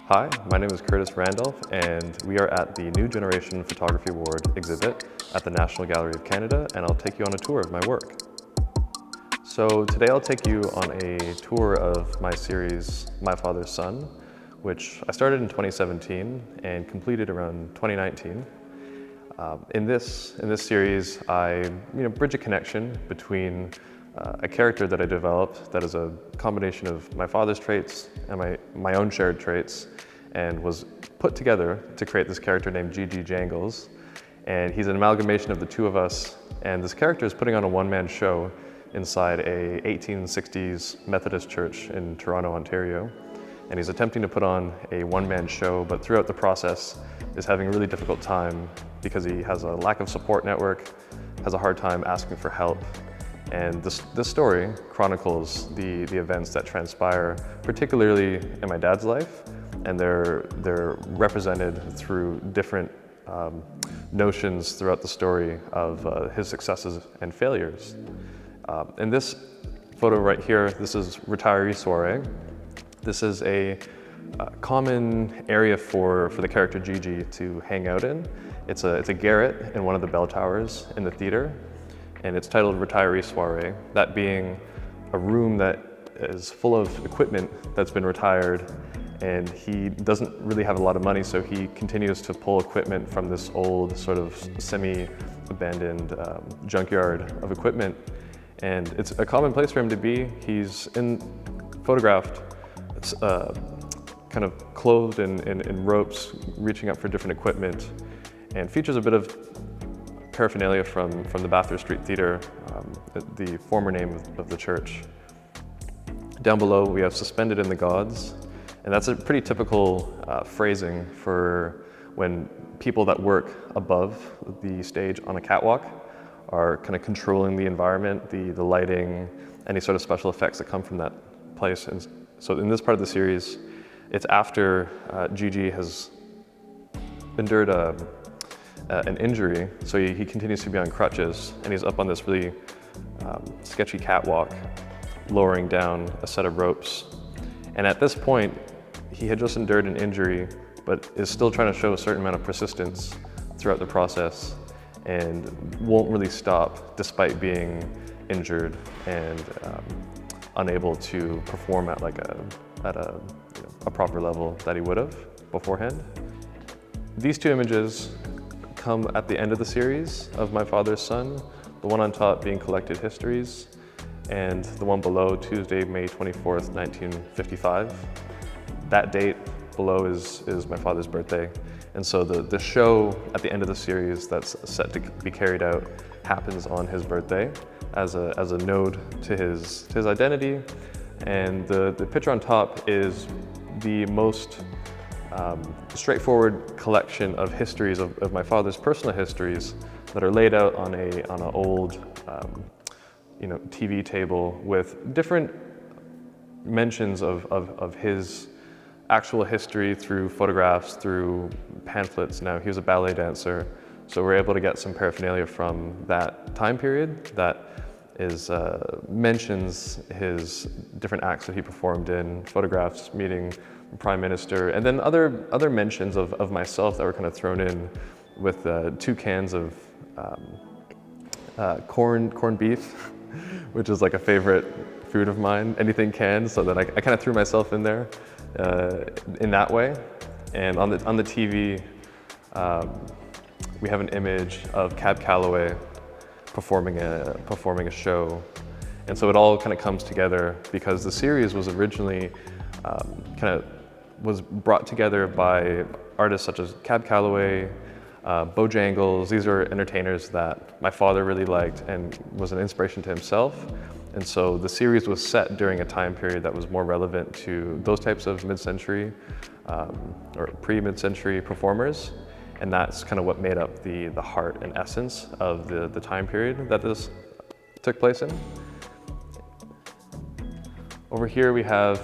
Hi, my name is Curtiss Randolph, and we are at the New Generation Photography Award exhibit at the National Gallery of Canada, and I'll take you on a tour of my work. So today I'll take you on a tour of my series, My Father's Son, which I started in 2017 and completed around 2019. In this series, I bridge a connection between a character that I developed that is a combination of my father's traits and my own shared traits, and was put together to create this character named Gigi Jangles. And he's an amalgamation of the two of us, and this character is putting on a one-man show inside a 1860s Methodist church in Toronto, Ontario. And he's attempting to put on a one-man show, but throughout the process is having a really difficult time because he has a lack of support network, has a hard time asking for help. And this story chronicles the events that transpire, particularly in my dad's life, and they're represented through different notions throughout the story of his successes and failures. In this photo right here, this is retiree soiree. This is a common area for the character Gigi to hang out in. It's a garret in one of the bell towers in the theater, and it's titled Retiree Soiree, that being a room that is full of equipment that's been retired, and he doesn't really have a lot of money, so he continues to pull equipment from this old sort of semi-abandoned junkyard of equipment. And it's a common place for him to be. He's photographed kind of clothed in ropes, reaching up for different equipment, and features a bit of paraphernalia from the Bathurst Street Theatre, the former name of the church. Down below we have Suspended in the Gods, and that's a pretty typical phrasing for when people that work above the stage on a catwalk are kind of controlling the environment, the lighting, any sort of special effects that come from that place. And so in this part of the series, it's after Gigi has endured an injury, so he continues to be on crutches, and he's up on this really sketchy catwalk, lowering down a set of ropes. And at this point, he had just endured an injury, but is still trying to show a certain amount of persistence throughout the process, and won't really stop despite being injured and unable to perform at a proper level that he would have beforehand. These two images come at the end of the series of My Father's Son, the one on top being Collected Histories, and the one below, Tuesday, May 24th, 1955. That date below is my father's birthday. And so the show at the end of the series that's set to be carried out happens on his birthday as a nod to his identity. And the picture on top is the most straightforward collection of histories of my father's personal histories that are laid out on an old TV table with different mentions of his actual history through photographs, through pamphlets. Now, he was a ballet dancer, so we're able to get some paraphernalia from that time period that mentions his different acts that he performed in, photographs meeting the Prime Minister, and then other mentions of myself that were kind of thrown in with 2 cans of corned beef, which is like a favorite food of mine, anything canned, so that I kind of threw myself in there in that way. And on the TV, we have an image of Cab Calloway performing a show. And so it all kind of comes together because the series was originally was brought together by artists such as Cab Calloway, Bojangles. These are entertainers that my father really liked and was an inspiration to himself. And so the series was set during a time period that was more relevant to those types of mid-century or pre-mid-century performers. And that's kind of what made up the heart and essence of the time period that this took place in. Over here we have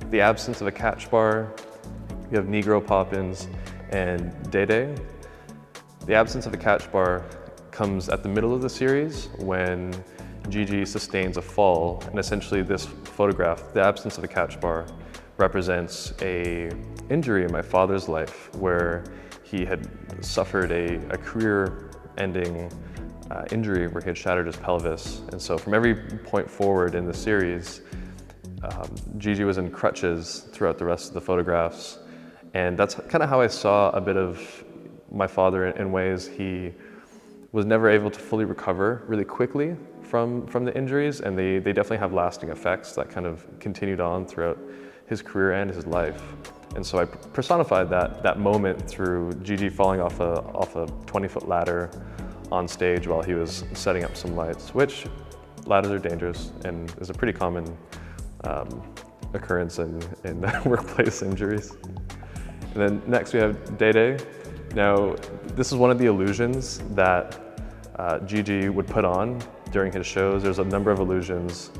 The Absence of a Catch Bar. We have Negro Poppins and Day Day. The Absence of a Catch Bar comes at the middle of the series when Gigi sustains a fall, and essentially this photograph, The Absence of a Catch Bar, represents a injury in my father's life where he had suffered a career-ending injury where he had shattered his pelvis. And so from every point forward in the series, Gigi was in crutches throughout the rest of the photographs. And that's kind of how I saw a bit of my father in ways. He was never able to fully recover really quickly from the injuries, and they definitely have lasting effects that kind of continued on throughout his career and his life. And so I personified that moment through Gigi falling off a 20-foot ladder on stage while he was setting up some lights, which ladders are dangerous and is a pretty common occurrence in workplace injuries. And then next we have Day Day. Now, this is one of the illusions that Gigi would put on during his shows. There's a number of illusions.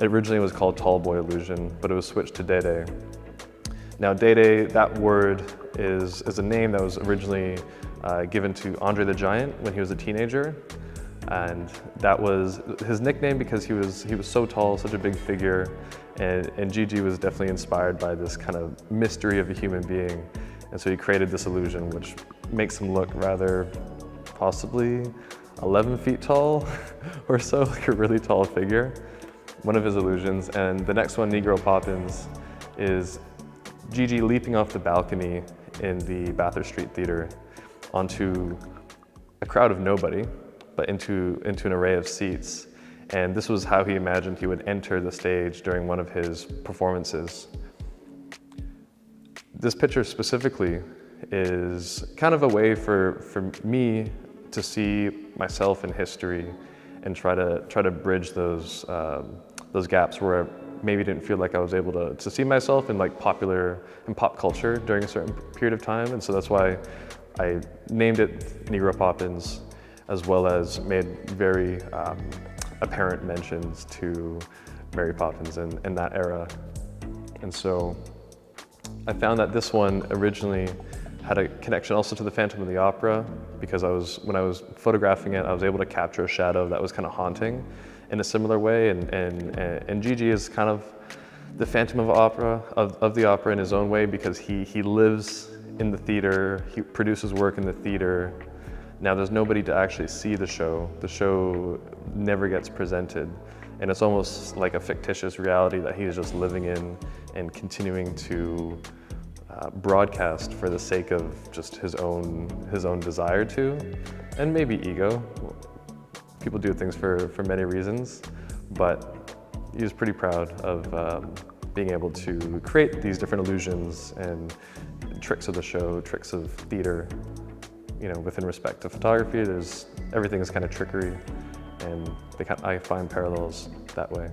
Originally it was called Tall Boy Illusion, but it was switched to Day Day. Now Day Day, that word is a name that was originally given to Andre the Giant when he was a teenager. And that was his nickname because he was so tall, such a big figure. And Gigi was definitely inspired by this kind of mystery of a human being. And so he created this illusion which makes him look rather possibly 11 feet tall or so, like a really tall figure. One of his illusions. And the next one, Negro Poppins, is Gigi leaping off the balcony in the Bathurst Street Theatre onto a crowd of nobody, but into an array of seats. And this was how he imagined he would enter the stage during one of his performances. This picture specifically is kind of a way for me to see myself in history and try to bridge those gaps where I maybe didn't feel like I was able to see myself in like pop culture during a certain period of time. And so that's why I named it Negro Poppins, as well as made very apparent mentions to Mary Poppins in that era. And so I found that this one originally had a connection also to the Phantom of the Opera, because when I was photographing it, I was able to capture a shadow that was kind of haunting in a similar way. And Gigi is kind of the Phantom of the opera in his own way, because he lives in the theater, he produces work in the theater. Now there's nobody to actually see the show. The show never gets presented. And it's almost like a fictitious reality that he's just living in and continuing to broadcast for the sake of just his own desire to, and maybe ego. People do things for many reasons, but he was pretty proud of being able to create these different illusions and tricks of the show, tricks of theater. You know, within respect to photography, everything is kind of trickery, and I find parallels that way.